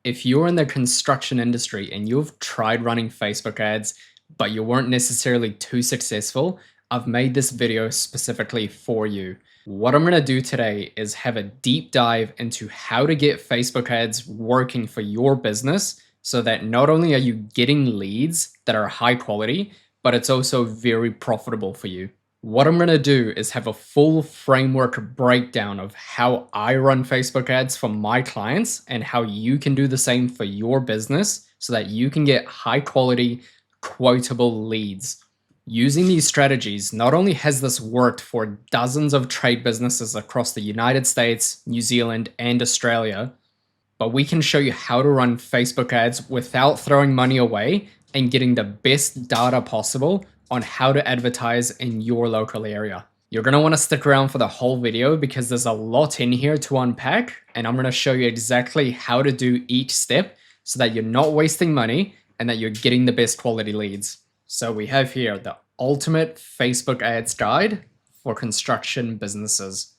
If you're in the construction industry and you've tried running Facebook ads, but you weren't necessarily too successful, I've made this video specifically for you. What I'm gonna do today is have a deep dive into how to get Facebook ads working for your business so that not only are you getting leads that are high quality, but it's also very profitable for you. What I'm going to do is have a full framework breakdown of how I run Facebook ads for my clients and how you can do the same for your business so that you can get high quality, quotable leads. Using these strategies, not only has this worked for dozens of trade businesses across the United States, New Zealand, and Australia, but we can show you how to run Facebook ads without throwing money away and getting the best data possible on how to advertise in your local area. You're going to want to stick around for the whole video because there's a lot in here to unpack, and I'm going to show you exactly how to do each step so that you're not wasting money and that you're getting the best quality leads. So we have here the ultimate Facebook ads guide for construction businesses.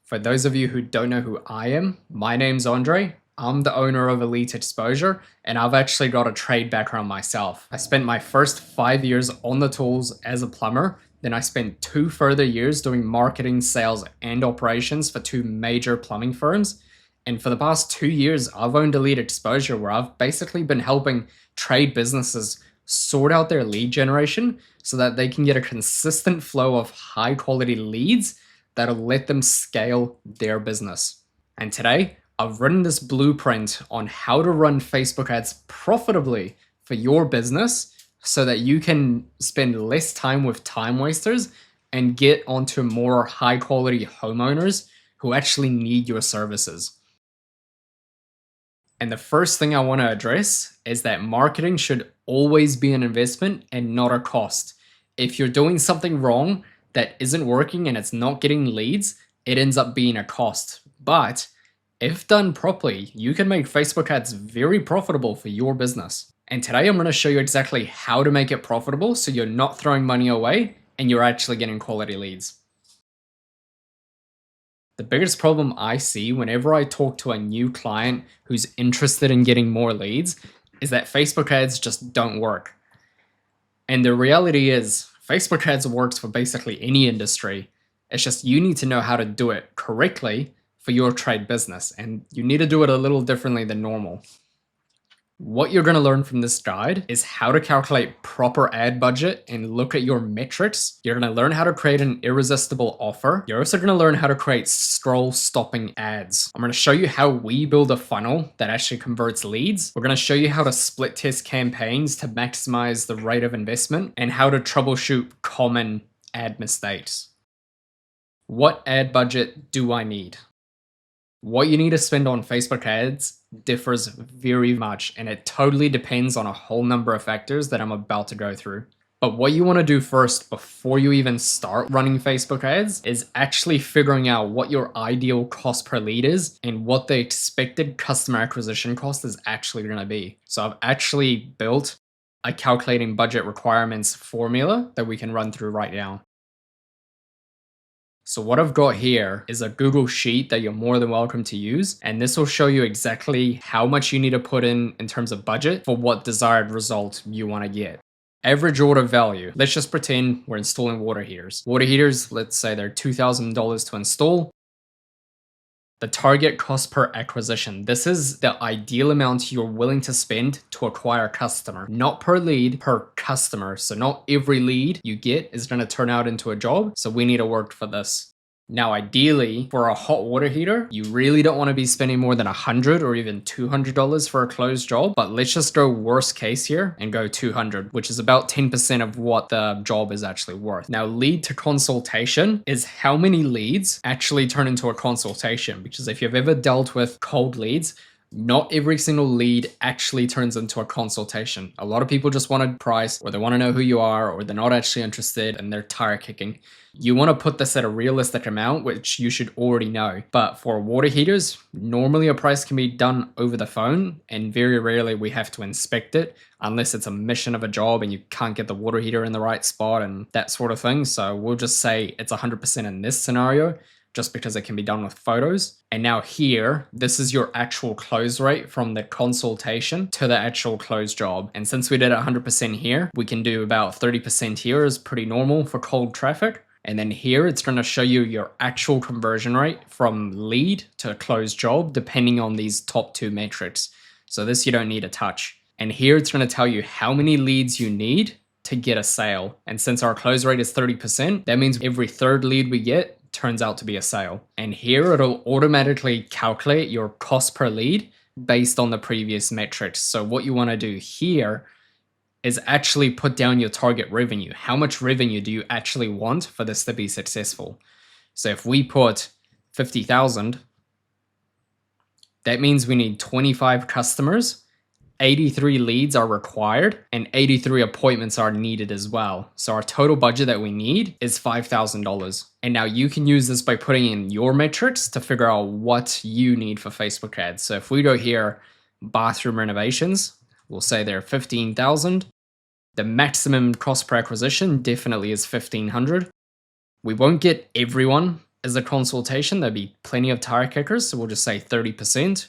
For those of you who don't know who I am, my name's Andrei. I'm the owner of Elite Exposure, and I've actually got a trade background myself. I spent my first 5 years on the tools as a plumber, then I spent 2 further years doing marketing, sales, and operations for 2 major plumbing firms. And for the past 2 years, I've owned Elite Exposure, where I've basically been helping trade businesses sort out their lead generation so that they can get a consistent flow of high quality leads that'll let them scale their business. And today, I've written this blueprint on how to run Facebook ads profitably for your business so that you can spend less time with time wasters and get onto more high quality homeowners who actually need your services. And the first thing I want to address is that marketing should always be an investment and not a cost. If you're doing something wrong that isn't working and it's not getting leads, it ends up being a cost. But if done properly, you can make Facebook ads very profitable for your business. And today I'm going to show you exactly how to make it profitable so you're not throwing money away and you're actually getting quality leads. The biggest problem I see whenever I talk to a new client who's interested in getting more leads is that Facebook ads just don't work. And the reality is, Facebook ads works for basically any industry. It's just you need to know how to do it correctly for your trade business, and you need to do it a little differently than normal. What you're going to learn from this guide is how to calculate proper ad budget and look at your metrics. You're going to learn how to create an irresistible offer. You're also going to learn how to create scroll stopping ads. I'm going to show you how we build a funnel that actually converts leads. We're going to show you how to split test campaigns to maximize the rate of investment and how to troubleshoot common ad mistakes. What ad budget do I need? What you need to spend on Facebook ads differs very much, and it totally depends on a whole number of factors that I'm about to go through. But what you want to do first before you even start running Facebook ads is actually figuring out what your ideal cost per lead is and what the expected customer acquisition cost is actually going to be. So I've actually built a calculating budget requirements formula that we can run through right now. So what I've got here is a Google Sheet that you're more than welcome to use, and this will show you exactly how much you need to put in terms of budget for what desired result you want to get. Average order value. Let's just pretend we're installing water heaters. Water heaters, let's say they're $2,000 to install. The target cost per acquisition. This is the ideal amount you're willing to spend to acquire a customer, not per lead, per customer. So not every lead you get is going to turn out into a job. So we need to work for this. Now, ideally, for a hot water heater, you really don't want to be spending more than $100 or even $200 for a closed job. But let's just go worst case here and go $200, which is about 10% of what the job is actually worth. Now, lead to consultation is how many leads actually turn into a consultation. Because if you've ever dealt with cold leads, not every single lead actually turns into a consultation. A lot of people just want a price, or they want to know who you are, or they're not actually interested and they're tire kicking. You want to put this at a realistic amount, which you should already know. But for water heaters, normally a price can be done over the phone, and very rarely we have to inspect it unless it's a mission of a job and you can't get the water heater in the right spot and that sort of thing. So we'll just say it's 100% in this scenario. just because it can be done with photos. And now here, this is your actual close rate from the consultation to the actual close job. And since we did 100% here, we can do about 30% here is pretty normal for cold traffic. And then here, it's going to show you your actual conversion rate from lead to closed job, depending on these top two metrics. So this you don't need to touch. And here, it's going to tell you how many leads you need to get a sale. And since our close rate is 30%, that means every third lead we get turns out to be a sale. And here, it'll automatically calculate your cost per lead based on the previous metrics. So what you want to do here is actually put down your target revenue. How much revenue do you actually want for this to be successful? So if we put 50,000, that means we need 25 customers, 83 leads are required, and 83 appointments are needed as well. So our total budget that we need is $5,000. And now you can use this by putting in your metrics to figure out what you need for Facebook ads. So if we go here, bathroom renovations, we'll say they're 15,000. The maximum cost per acquisition definitely is 1,500. We won't get everyone as a consultation. There'll be plenty of tire kickers, so we'll just say 30%.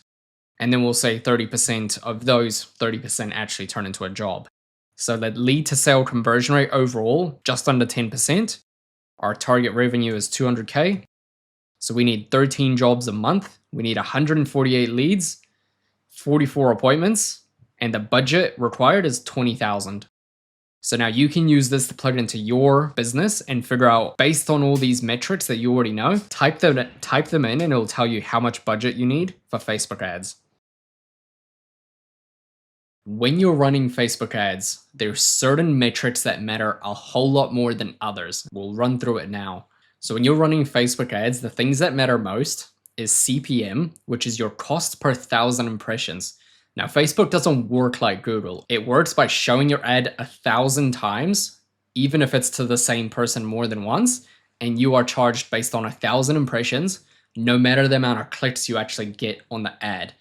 And then we'll say 30% of those 30% actually turn into a job. So that lead to sale conversion rate overall, just under 10%. Our target revenue is 200K. So we need 13 jobs a month. We need 148 leads, 44 appointments, and the budget required is 20,000. So now you can use this to plug it into your business and figure out, based on all these metrics that you already know, type them in and it'll tell you how much budget you need for Facebook ads. When you're running Facebook ads, there's certain metrics that matter a whole lot more than others. We'll run through it now. So when you're running Facebook ads, the things that matter most is CPM, which is your cost per 1,000 impressions. Now, Facebook doesn't work like Google. It works by showing your ad 1,000 times, even if it's to the same person more than once, and you are charged based on 1,000 impressions, no matter the amount of clicks you actually get on the ad.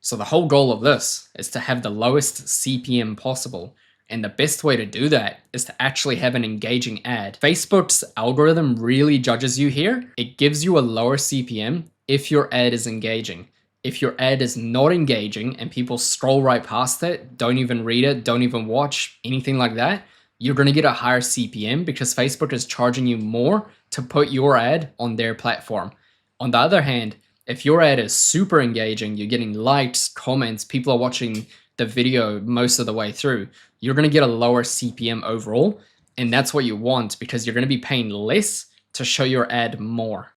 So the whole goal of this is to have the lowest CPM possible. And the best way to do that is to actually have an engaging ad. Facebook's algorithm really judges you here. It gives you a lower CPM if your ad is engaging. If your ad is not engaging and people scroll right past it, don't even read it, don't even watch, anything like that, you're going to get a higher CPM because Facebook is charging you more to put your ad on their platform. On the other hand, if your ad is super engaging, you're getting likes, comments, people are watching the video most of the way through, you're going to get a lower CPM overall. And that's what you want because you're going to be paying less to show your ad more.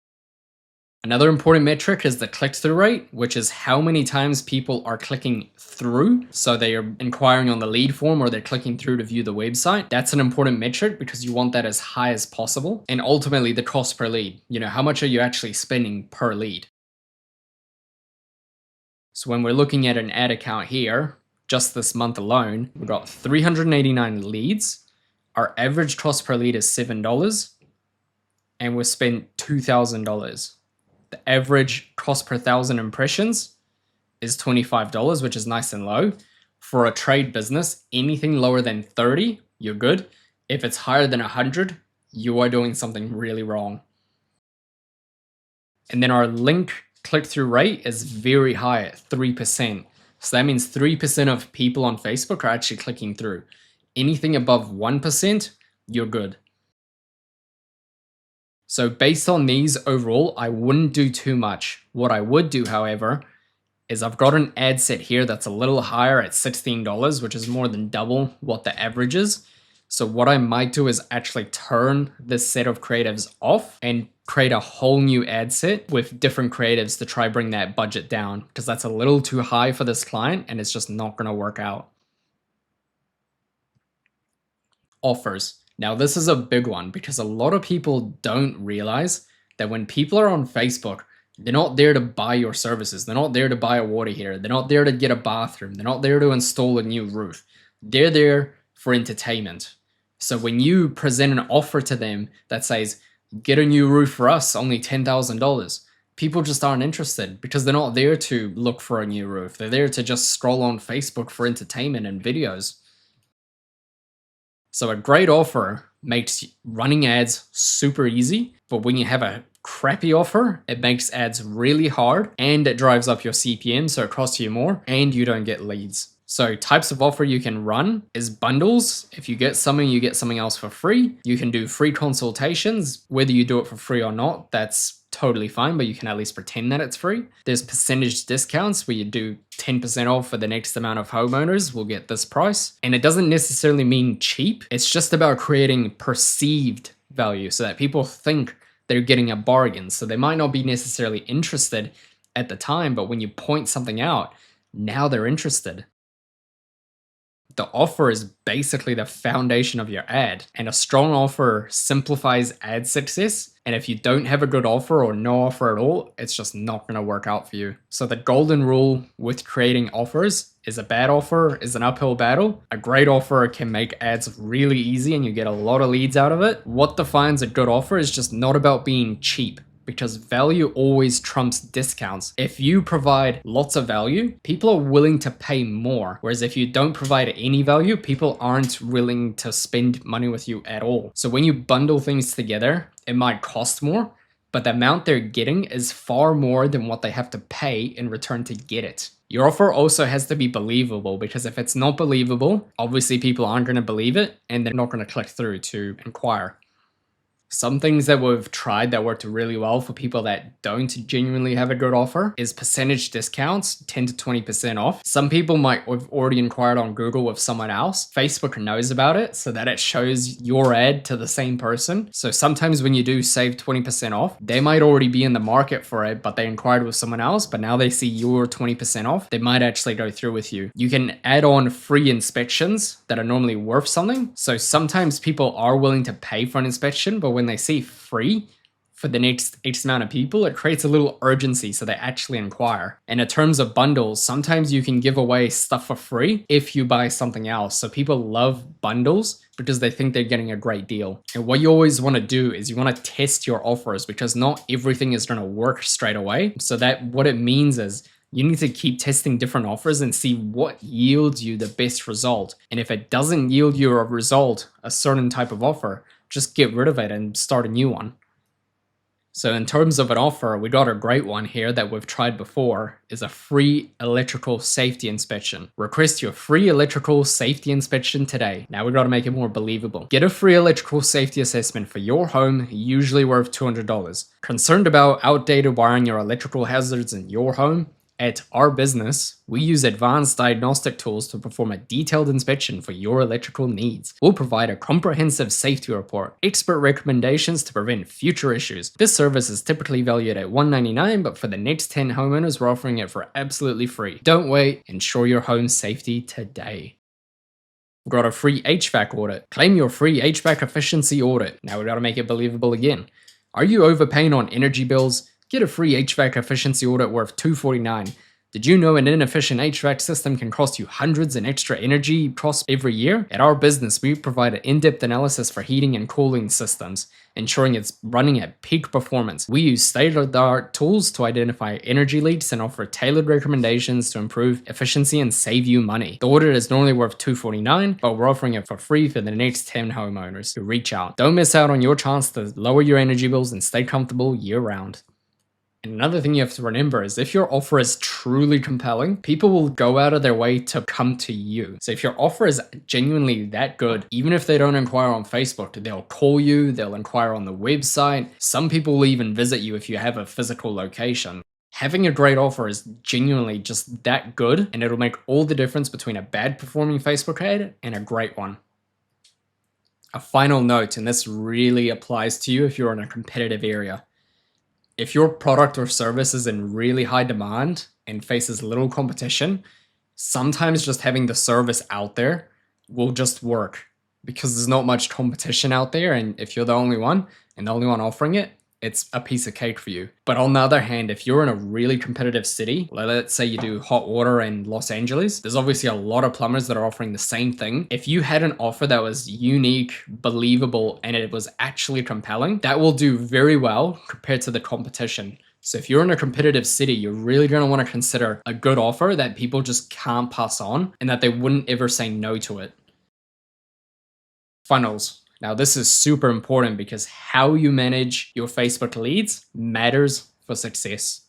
Another important metric is the click-through rate, which is how many times people are clicking through. So they are inquiring on the lead form or they're clicking through to view the website. That's an important metric because you want that as high as possible. And ultimately the cost per lead, how much are you actually spending per lead? So when we're looking at an ad account here, just this month alone, we've got 389 leads. Our average cost per lead is $7 and we spent $2,000. The average cost per 1,000 impressions is $25, which is nice and low. For a trade business, anything lower than 30, you're good. If it's higher than 100, you are doing something really wrong. And then our link click-through rate is very high at 3%. So that means 3% of people on Facebook are actually clicking through. Anything above 1%, you're good. So based on these overall, I wouldn't do too much. What I would do, however, is I've got an ad set here that's a little higher at $16, which is more than double what the average is. So what I might do is actually turn this set of creatives off and create a whole new ad set with different creatives to try bring that budget down because that's a little too high for this client and it's just not going to work out. Offers. Now this is a big one because a lot of people don't realize that when people are on Facebook, they're not there to buy your services. They're not there to buy a water heater. They're not there to get a bathroom. They're not there to install a new roof. They're there for entertainment. So when you present an offer to them that says, get a new roof for us, only $10,000, people just aren't interested because they're not there to look for a new roof. They're there to just scroll on Facebook for entertainment and videos. So a great offer makes running ads super easy, but when you have a crappy offer, it makes ads really hard and it drives up your CPM, so it costs you more and you don't get leads. So types of offer you can run is bundles. If you get something, you get something else for free. You can do free consultations. Whether you do it for free or not, that's totally fine, but you can at least pretend that it's free. There's percentage discounts where you do 10% off for the next amount of homeowners will get this price. And it doesn't necessarily mean cheap. It's just about creating perceived value so that people think they're getting a bargain. So they might not be necessarily interested at the time, but when you point something out, now they're interested. The offer is basically the foundation of your ad, and a strong offer simplifies ad success. And if you don't have a good offer or no offer at all, it's just not going to work out for you. So the golden rule with creating offers is a bad offer is an uphill battle. A great offer can make ads really easy and you get a lot of leads out of it. What defines a good offer is just not about being cheap, because value always trumps discounts. If you provide lots of value, people are willing to pay more. Whereas if you don't provide any value, people aren't willing to spend money with you at all. So when you bundle things together, it might cost more, but the amount they're getting is far more than what they have to pay in return to get it. Your offer also has to be believable, because if it's not believable, obviously people aren't going to believe it and they're not going to click through to inquire. Some things that we've tried that worked really well for people that don't genuinely have a good offer is percentage discounts, 10 to 20% off. Some people might have already inquired on Google with someone else. Facebook knows about it so that it shows your ad to the same person. So sometimes when you do save 20% off, they might already be in the market for it, but they inquired with someone else, but now they see your 20% off, they might actually go through with you. You can add on free inspections that are normally worth something. So sometimes people are willing to pay for an inspection, but when they see free for the next X amount of people, it creates a little urgency so they actually inquire. And in terms of bundles, sometimes you can give away stuff for free if you buy something else. So people love bundles because they think they're getting a great deal. And what you always want to do is you want to test your offers, because not everything is going to work straight away. So that what it means is you need to keep testing different offers and see what yields you the best result. And if it doesn't yield you a result, a certain type of offer, just get rid of it and start a new one. So in terms of an offer, we got a great one here that we've tried before, is a free electrical safety inspection. Request your free electrical safety inspection today. Now we got to make it more believable. Get a free electrical safety assessment for your home, usually worth $200. Concerned about outdated wiring or electrical hazards in your home? At our business, we use advanced diagnostic tools to perform a detailed inspection for your electrical needs. We'll provide a comprehensive safety report, expert recommendations to prevent future issues. This service is typically valued at $199, but for the next 10 homeowners, we're offering it for absolutely free. Don't wait, ensure your home's safety today. We've got a free HVAC audit. Claim your free HVAC efficiency audit. Now we've got to make it believable again. Are you overpaying on energy bills? Get a free HVAC efficiency audit worth $249. Did you know an inefficient HVAC system can cost you hundreds in extra energy costs every year? At our business, we provide an in-depth analysis for heating and cooling systems, ensuring it's running at peak performance. We use state-of-the-art tools to identify energy leaks and offer tailored recommendations to improve efficiency and save you money. The audit is normally worth $249, but we're offering it for free for the next 10 homeowners who reach out. Don't miss out on your chance to lower your energy bills and stay comfortable year-round. And another thing you have to remember is if your offer is truly compelling, people will go out of their way to come to you. So if your offer is genuinely that good, even if they don't inquire on Facebook, they'll call you, they'll inquire on the website. Some people will even visit you if you have a physical location. Having a great offer is genuinely just that good, and it'll make all the difference between a bad performing Facebook ad and a great one. A final note, and this really applies to you if you're in a competitive area. If your product or service is in really high demand and faces little competition, sometimes just having the service out there will just work, because there's not much competition out there, and if you're the only one and the only one offering it, it's a piece of cake for you. But on the other hand, if you're in a really competitive city, let's say you do hot water in Los Angeles, there's obviously a lot of plumbers that are offering the same thing. If you had an offer that was unique, believable, and it was actually compelling, that will do very well compared to the competition. So if you're in a competitive city, you're really going to want to consider a good offer that people just can't pass on and that they wouldn't ever say no to it. Funnels. Now, this is super important because how you manage your Facebook leads matters for success.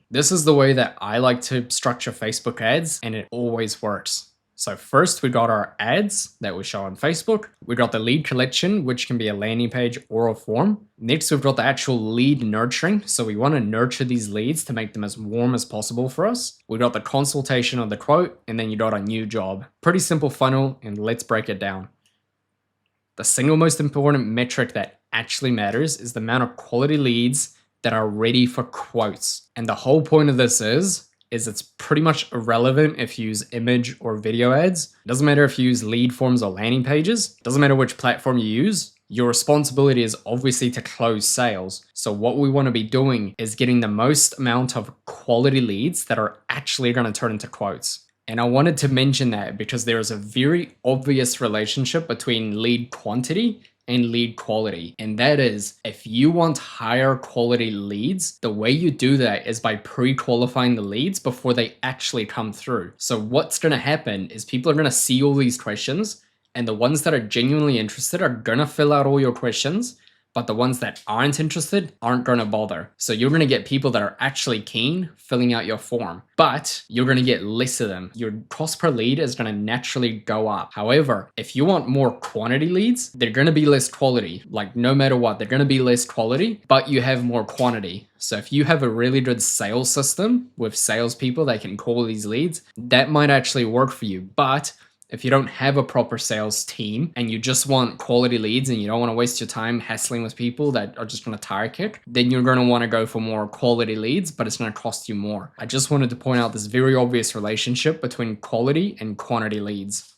This is the way that I like to structure Facebook ads, and it always works. So first we got our ads that we show on Facebook. We got the lead collection, which can be a landing page or a form. Next, we've got the actual lead nurturing. So we want to nurture these leads to make them as warm as possible for us. We got the consultation of the quote, and then you got a new job. Pretty simple funnel, and let's break it down. The single most important metric that actually matters is the amount of quality leads that are ready for quotes. And the whole point of this is it's pretty much irrelevant if you use image or video ads. It doesn't matter if you use lead forms or landing pages. It doesn't matter which platform you use. Your responsibility is obviously to close sales. So what we want to be doing is getting the most amount of quality leads that are actually going to turn into quotes. And I wanted to mention that because there is a very obvious relationship between lead quantity and lead quality. And that is, if you want higher quality leads, the way you do that is by pre-qualifying the leads before they actually come through. So what's going to happen is people are going to see all these questions, and the ones that are genuinely interested are going to fill out all your questions, but the ones that aren't interested aren't going to bother. So you're going to get people that are actually keen filling out your form, but you're going to get less of them. Your cost per lead is going to naturally go up. However, if you want more quantity leads, they're going to be less quality. Like no matter what, they're going to be less quality, but you have more quantity. So if you have a really good sales system with salespeople that can call these leads, that might actually work for you. But if you don't have a proper sales team and you just want quality leads and you don't want to waste your time hassling with people that are just going to tire kick, then you're going to want to go for more quality leads, but it's going to cost you more. I just wanted to point out this very obvious relationship between quality and quantity leads.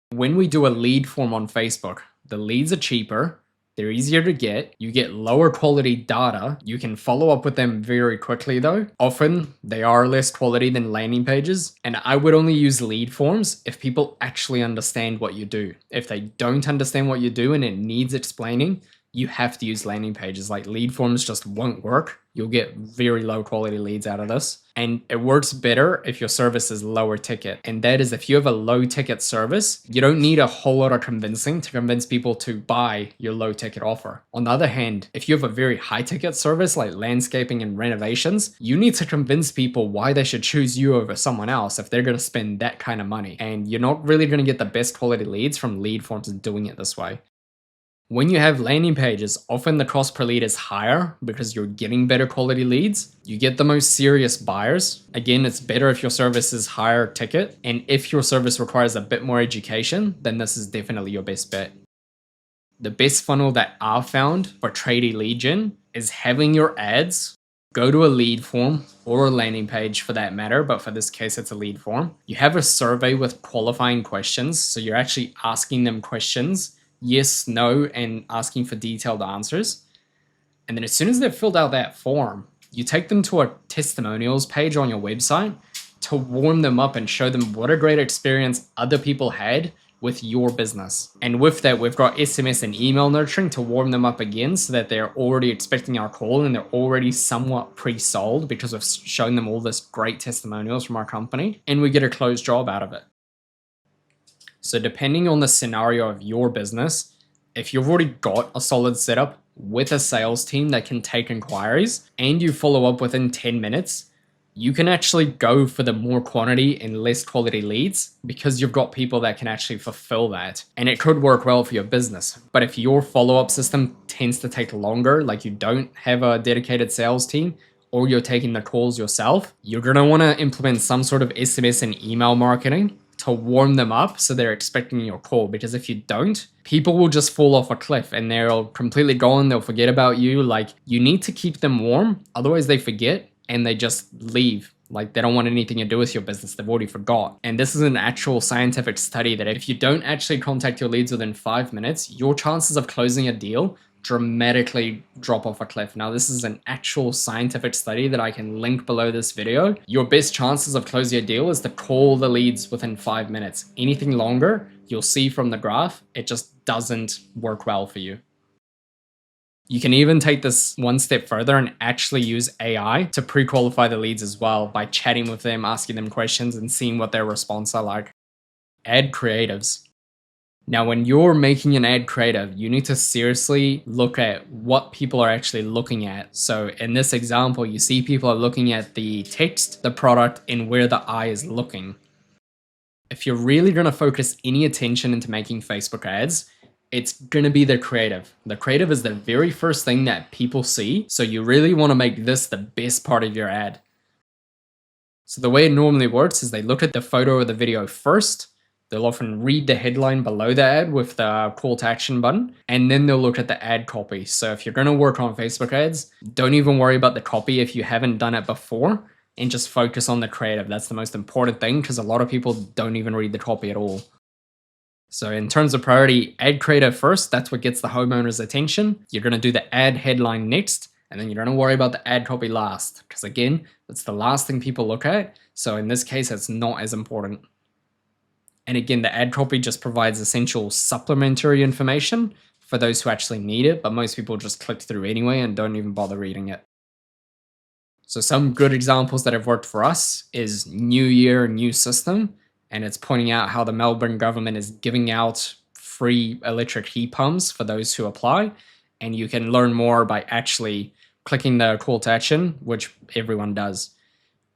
When we do a lead form on Facebook, the leads are cheaper. They're easier to get, you get lower quality data, you can follow up with them very quickly though. Often they are less quality than landing pages, and I would only use lead forms if people actually understand what you do. If they don't understand what you do and it needs explaining, you have to use landing pages. Like lead forms just won't work. You'll get very low quality leads out of this. And it works better if your service is lower ticket. And that is if you have a low ticket service, you don't need a whole lot of convincing to convince people to buy your low ticket offer. On the other hand, if you have a very high ticket service like landscaping and renovations, you need to convince people why they should choose you over someone else if they're going to spend that kind of money. And you're not really going to get the best quality leads from lead forms doing it this way. When you have landing pages, often the cost per lead is higher because you're getting better quality leads. You get the most serious buyers. Again, it's better if your service is higher ticket. And if your service requires a bit more education, then this is definitely your best bet. The best funnel that I've found for tradie lead gen is having your ads go to a lead form or a landing page for that matter, but for this case, it's a lead form. You have a survey with qualifying questions. So you're actually asking them questions, yes, no, and asking for detailed answers. And then as soon as they've filled out that form, you take them to a testimonials page on your website to warm them up and show them what a great experience other people had with your business. And with that, we've got SMS and email nurturing to warm them up again so that they're already expecting our call and they're already somewhat pre-sold because we've shown them all this great testimonials from our company, and we get a closed job out of it. So depending on the scenario of your business, if you've already got a solid setup with a sales team that can take inquiries and you follow up within 10 minutes, you can actually go for the more quantity and less quality leads because you've got people that can actually fulfill that. And it could work well for your business. But if your follow-up system tends to take longer, like you don't have a dedicated sales team, or you're taking the calls yourself, you're going to want to implement some sort of SMS and email marketing to warm them up so they're expecting your call. Because if you don't, people will just fall off a cliff and they'll completely go on, they'll forget about you. Like, you need to keep them warm, otherwise they forget and they just leave. Like, they don't want anything to do with your business, they've already forgot. And this is an actual scientific study that if you don't actually contact your leads within 5 minutes, your chances of closing a deal dramatically drop off a cliff. Now, this is an actual scientific study that I can link below this video. Your best chances of closing a deal is to call the leads within 5 minutes. Anything longer, you'll see from the graph, it just doesn't work well for you. You can even take this one step further and actually use AI to pre-qualify the leads as well by chatting with them, asking them questions, and seeing what their response are like. Add creatives. Now, when you're making an ad creative, you need to seriously look at what people are actually looking at. So in this example, you see people are looking at the text, the product, and where the eye is looking. If you're really going to focus any attention into making Facebook ads, it's going to be the creative. The creative is the very first thing that people see. So you really want to make this the best part of your ad. So the way it normally works is they look at the photo or the video first. They'll often read the headline below the ad with the call to action button, and then they'll look at the ad copy. So if you're going to work on Facebook ads, don't even worry about the copy if you haven't done it before, and just focus on the creative. That's the most important thing, because a lot of people don't even read the copy at all. So in terms of priority, ad creative first, that's what gets the homeowner's attention. You're going to do the ad headline next, and then you're going to worry about the ad copy last, because again, that's the last thing people look at. So in this case, it's not as important. And again, the ad copy just provides essential supplementary information for those who actually need it, but most people just click through anyway and don't even bother reading it. So some good examples that have worked for us is New Year, New System, and it's pointing out how the Melbourne government is giving out free electric heat pumps for those who apply, and you can learn more by actually clicking the call to action, which everyone does.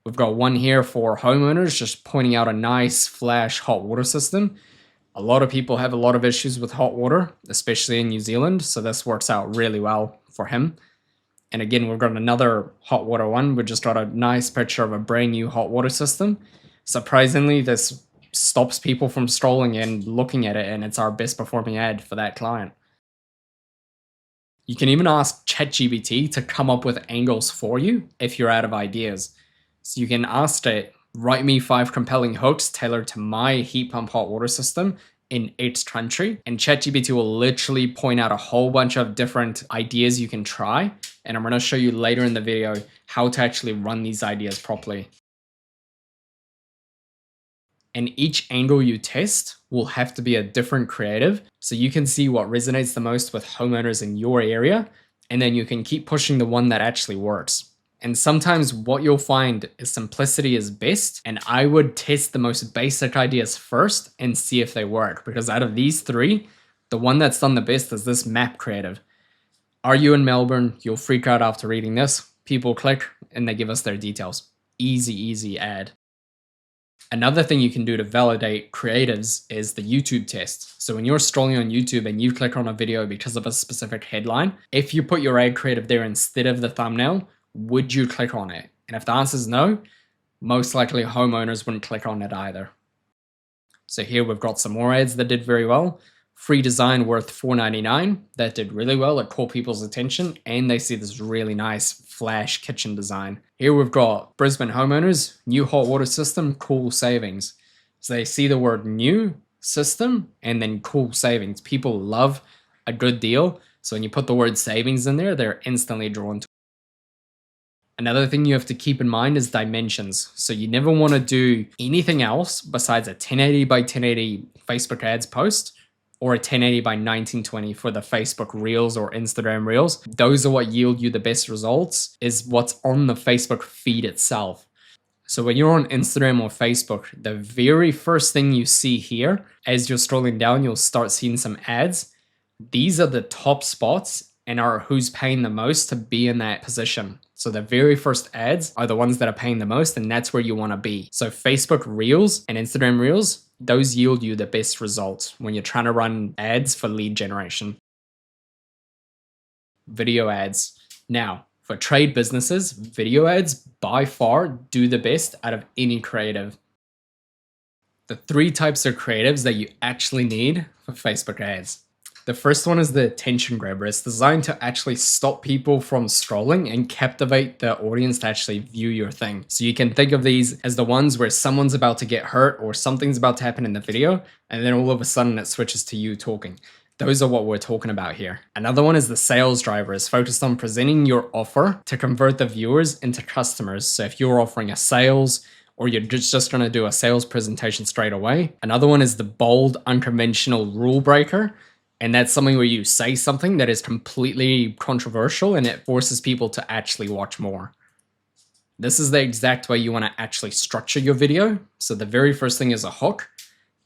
We've got one here for homeowners, just pointing out a nice flash hot water system. A lot of people have a lot of issues with hot water, especially in New Zealand, so this works out really well for him. And again, we've got another hot water one. We just got a nice picture of a brand new hot water system. Surprisingly, this stops people from scrolling and looking at it, and it's our best performing ad for that client. You can even ask ChatGPT to come up with angles for you if you're out of ideas. So you can ask it, write me 5 compelling hooks tailored to my heat pump hot water system in each country. And ChatGPT will literally point out a whole bunch of different ideas you can try. And I'm going to show you later in the video how to actually run these ideas properly. And each angle you test will have to be a different creative. So you can see what resonates the most with homeowners in your area. And then you can keep pushing the one that actually works. And sometimes what you'll find is simplicity is best, and I would test the most basic ideas first and see if they work, because out of these 3, the one that's done the best is this map creative. Are you in Melbourne? You'll freak out after reading this. People click and they give us their details. Easy ad. Another thing you can do to validate creatives is the YouTube test. So when you're scrolling on YouTube and you click on a video because of a specific headline, if you put your ad creative there instead of the thumbnail, would you click on it? And if the answer is no, most likely homeowners wouldn't click on it either. So here we've got some more ads that did very well. Free design worth $4.99. That did really well. It caught people's attention, and they see this really nice flash kitchen design. Here we've got Brisbane homeowners, new hot water system, cool savings. So they see the word new system and then cool savings. People love a good deal. So when you put the word savings in there, they're instantly drawn to it. Another thing you have to keep in mind is dimensions. So you never want to do anything else besides a 1080 by 1080 Facebook ads post or a 1080 by 1920 for the Facebook Reels or Instagram Reels. Those are what yield you the best results, is what's on the Facebook feed itself. So when you're on Instagram or Facebook, the very first thing you see here, as you're scrolling down, you'll start seeing some ads. These are the top spots and are who's paying the most to be in that position. So the very first ads are the ones that are paying the most, and that's where you want to be. So Facebook Reels and Instagram Reels, those yield you the best results when you're trying to run ads for lead generation. Video ads. Now, for trade businesses, video ads by far do the best out of any creative. The 3 types of creatives that you actually need for Facebook ads. The first one is the attention grabber. It's designed to actually stop people from scrolling and captivate the audience to actually view your thing. So you can think of these as the ones where someone's about to get hurt or something's about to happen in the video, and then all of a sudden it switches to you talking. Those are what we're talking about here. Another one is the sales driver. It's focused on presenting your offer to convert the viewers into customers. So if you're offering a sales, or you're just going to do a sales presentation straight away. Another one is the bold, unconventional rule breaker. And that's something where you say something that is completely controversial and it forces people to actually watch more. This is the exact way you want to actually structure your video. So the very first thing is a hook.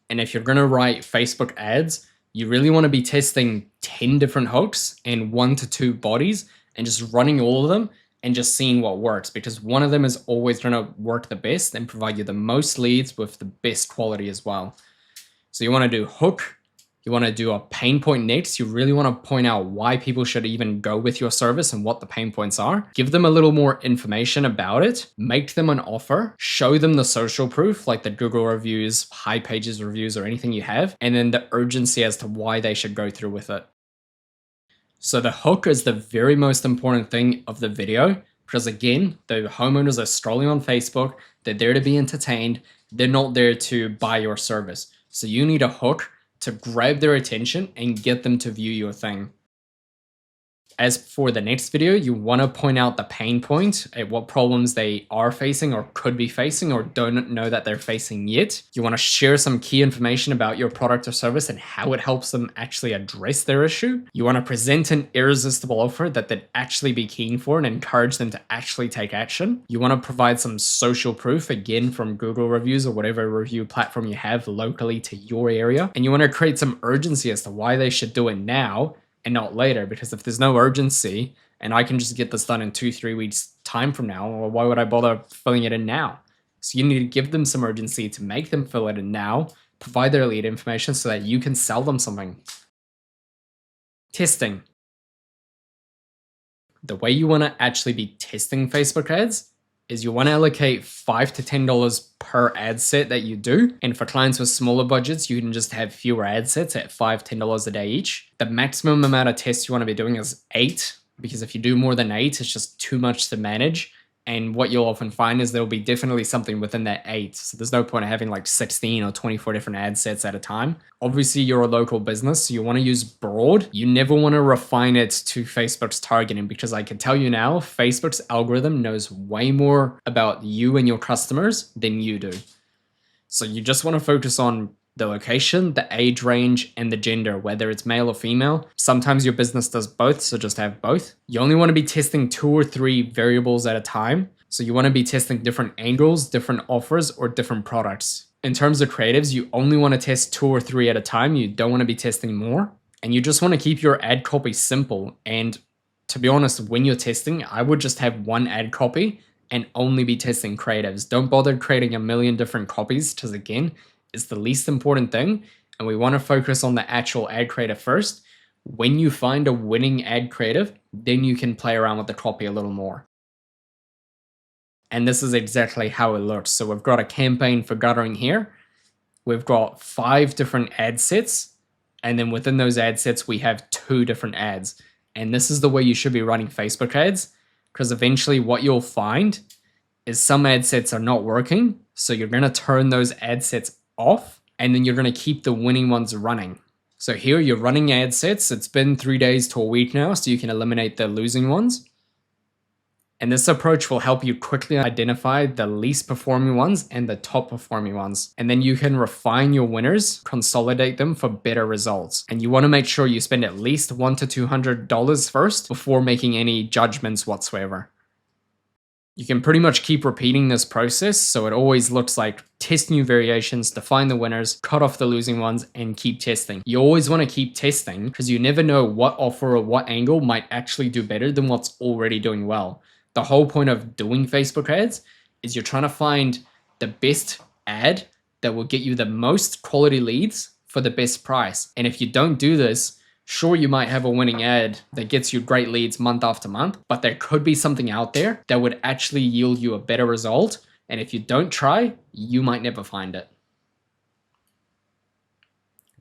And if you're going to write Facebook ads, You really want to be testing 10 different hooks and 1 to 2 bodies and just running all of them and just seeing what works, because one of them is always going to work the best and provide you the most leads with the best quality as well. So you want to do hook, you want to do a pain point next. You really want to point out why people should even go with your service and what the pain points are. Give them a little more information about it, make them an offer, show them the social proof like the Google reviews, high pages reviews, or anything you have, and then the urgency as to why they should go through with it. So the hook is the very most important thing of the video, because again, the homeowners are scrolling on Facebook, they're there to be entertained, they're not there to buy your service. So you need a hook to grab their attention and get them to view your thing. As for the next video, you want to point out the pain point at what problems they are facing or could be facing or don't know that they're facing yet. You want to share some key information about your product or service and how it helps them actually address their issue. You want to present an irresistible offer that they'd actually be keen for and encourage them to actually take action. You want to provide some social proof, again, from Google reviews or whatever review platform you have locally to your area. And you want to create some urgency as to why they should do it now and not later, because if there's no urgency and I can just get this done in 2-3 weeks time from now, well, why would I bother filling it in now? So you need to give them some urgency to make them fill it in now, provide their lead information so that you can sell them something. Testing. The way you want to actually be testing Facebook ads is you want to allocate $5 to $10 per ad set that you do. And for clients with smaller budgets, you can just have fewer ad sets at $5, $10 a day each. The maximum amount of tests you want to be doing is 8, because if you do more than 8, it's just too much to manage. And what you'll often find is there'll be definitely something within that 8. So there's no point of having like 16 or 24 different ad sets at a time. Obviously, you're a local business, so you want to use broad. You never want to refine it to Facebook's targeting, because I can tell you now, Facebook's algorithm knows way more about you and your customers than you do. So you just want to focus on the location, the age range, and the gender, whether it's male or female. Sometimes your business does both, so just have both. You only want to be testing 2 or 3 variables at a time. So you want to be testing different angles, different offers, or different products. In terms of creatives, you only want to test 2 or 3 at a time. You don't want to be testing more. And you just want to keep your ad copy simple. And to be honest, when you're testing, I would just have one ad copy and only be testing creatives. Don't bother creating a million different copies, because again, it's the least important thing, and we want to focus on the actual ad creative first. When you find a winning ad creative, then you can play around with the copy a little more. And this is exactly how it looks. So we've got a campaign for guttering here. We've got 5 different ad sets, and then within those ad sets, we have 2 different ads. And this is the way you should be running Facebook ads, because eventually what you'll find is some ad sets are not working. So you're going to turn those ad sets off, and then you're going to keep the winning ones running. So here you're running ad sets. It's been 3 days to a week now, so you can eliminate the losing ones. And this approach will help you quickly identify the least performing ones and the top performing ones. And then you can refine your winners, consolidate them for better results. And you want to make sure you spend at least $100 to $200 first before making any judgments whatsoever. You can pretty much keep repeating this process, so it always looks like test new variations, define the winners, cut off the losing ones, and keep testing. You always want to keep testing, because you never know what offer or what angle might actually do better than what's already doing well. The whole point of doing Facebook ads is you're trying to find the best ad that will get you the most quality leads for the best price. And if you don't do this, sure, you might have a winning ad that gets you great leads month after month, but there could be something out there that would actually yield you a better result. And if you don't try, you might never find it.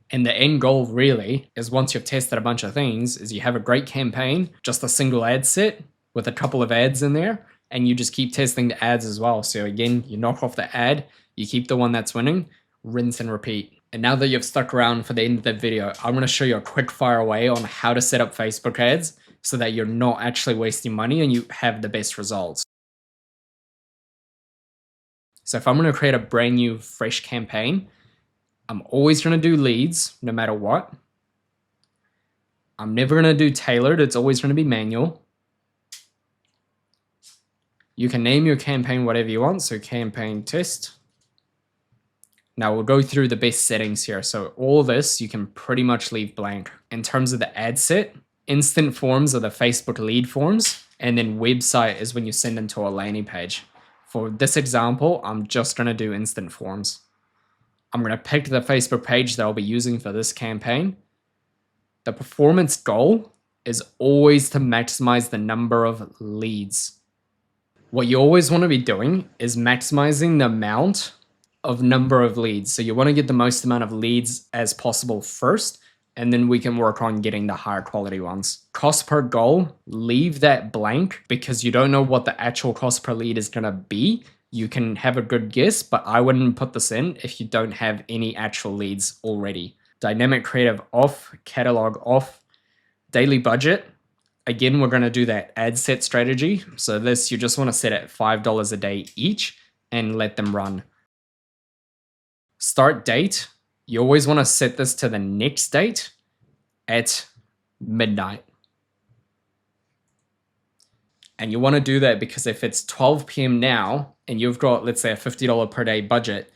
And the end goal really is, once you've tested a bunch of things, is you have a great campaign, just a single ad set with a couple of ads in there, and you just keep testing the ads as well. So again, you knock off the ad, you keep the one that's winning, rinse and repeat. And now that you've stuck around for the end of the video, I'm going to show you a quick fire way on how to set up Facebook ads so that you're not actually wasting money and you have the best results. So if I'm going to create a brand new fresh campaign, I'm always going to do leads no matter what. I'm never going to do tailored. It's always going to be manual. You can name your campaign whatever you want. So campaign test. Now we'll go through the best settings here. So all this you can pretty much leave blank. In terms of the ad set, instant forms are the Facebook lead forms, and then website is when you send them to a landing page. For this example, I'm just going to do instant forms. I'm going to pick the Facebook page that I'll be using for this campaign. The performance goal is always to maximize the number of leads. What you always want to be doing is maximizing the amount of number of leads. So you want to get the most amount of leads as possible first, and then we can work on getting the higher quality ones. Cost per goal, leave that blank because you don't know what the actual cost per lead is going to be. You can have a good guess, but I wouldn't put this in if you don't have any actual leads already. Dynamic creative off, catalog off, daily budget. Again, we're going to do that ad set strategy. So this, you just want to set at $5 a day each and let them run. Start date, you always want to set this to the next date at midnight. And you want to do that because if it's 12 p.m. now and you've got, let's say, a $50 per day budget,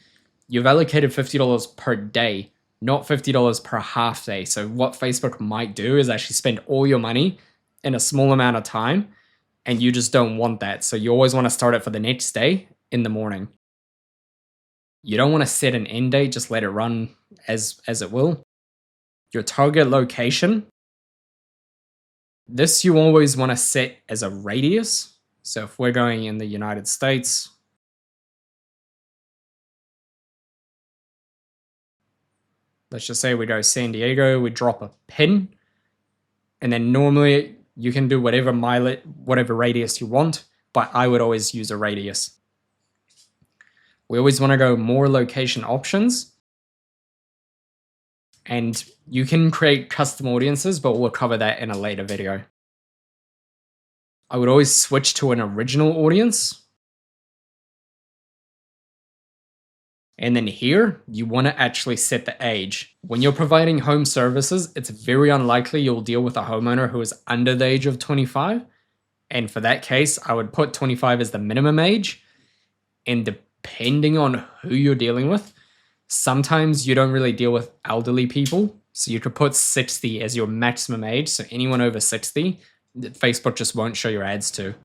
you've allocated $50 per day, not $50 per half day. So what Facebook might do is actually spend all your money in a small amount of time, and you just don't want that. So you always want to start it for the next day in the morning. You don't want to set an end date, just let it run as it will. Your target location. This you always want to set as a radius. So if we're going in the United States, let's just say we go San Diego, we drop a pin, and then normally you can do whatever radius you want, but I would always use a radius. We always want to go more location options. And you can create custom audiences, but we'll cover that in a later video. I would always switch to an original audience. And then here, you want to actually set the age. When you're providing home services, it's very unlikely you'll deal with a homeowner who is under the age of 25. And for that case, I would put 25 as the minimum age. And depending on who you're dealing with, sometimes you don't really deal with elderly people. So you could put 60 as your maximum age. So anyone over 60, Facebook just won't show your ads to.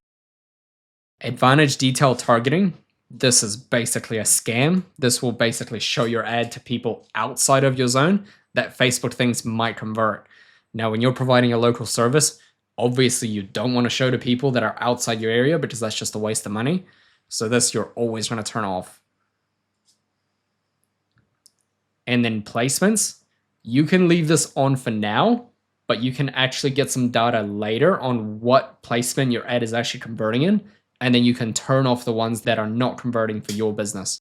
Advantage detail targeting. This is basically a scam. This will basically show your ad to people outside of your zone that Facebook thinks might convert. Now, when you're providing a local service, obviously you don't want to show to people that are outside your area because that's just a waste of money. So this you're always going to turn off. And then placements, you can leave this on for now, but you can actually get some data later on what placement your ad is actually converting in, and then you can turn off the ones that are not converting for your business.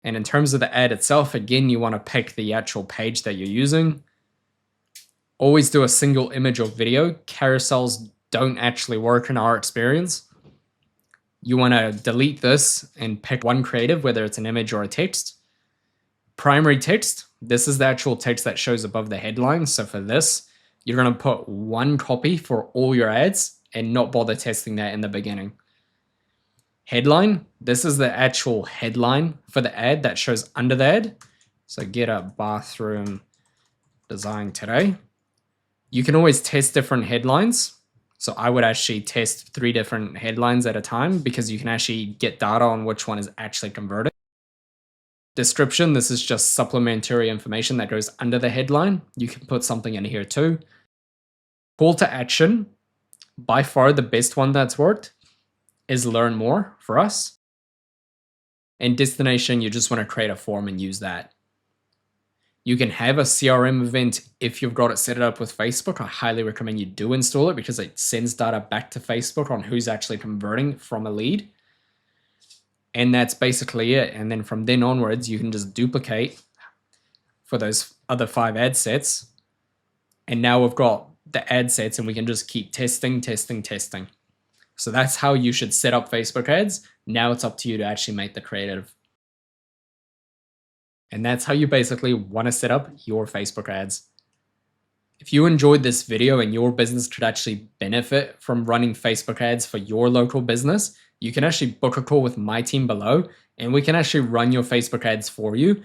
And in terms of the ad itself, again, you want to pick the actual page that you're using. Always do a single image or video. Carousels don't actually work in our experience. You want to delete this and pick one creative, whether it's an image or a text. Primary text, this is the actual text that shows above the headline. So for this, you're going to put one copy for all your ads and not bother testing that in the beginning. Headline, this is the actual headline for the ad that shows under the ad. So get a bathroom design today. You can always test different headlines. So I would actually test 3 different headlines at a time because you can actually get data on which one is actually converted. Description, this is just supplementary information that goes under the headline. You can put something in here too. Call to action, by far the best one that's worked is learn more for us. And destination, you just want to create a form and use that. You can have a CRM event if you've got it set up with Facebook. I highly recommend you do install it because it sends data back to Facebook on who's actually converting from a lead. And that's basically it. And then from then onwards, you can just duplicate for those other 5 ad sets. And now we've got the ad sets and we can just keep testing. So that's how you should set up Facebook ads. Now it's up to you to actually make the creative. And that's how you basically want to set up your Facebook ads. If you enjoyed this video and your business could actually benefit from running Facebook ads for your local business, you can actually book a call with my team below and we can actually run your Facebook ads for you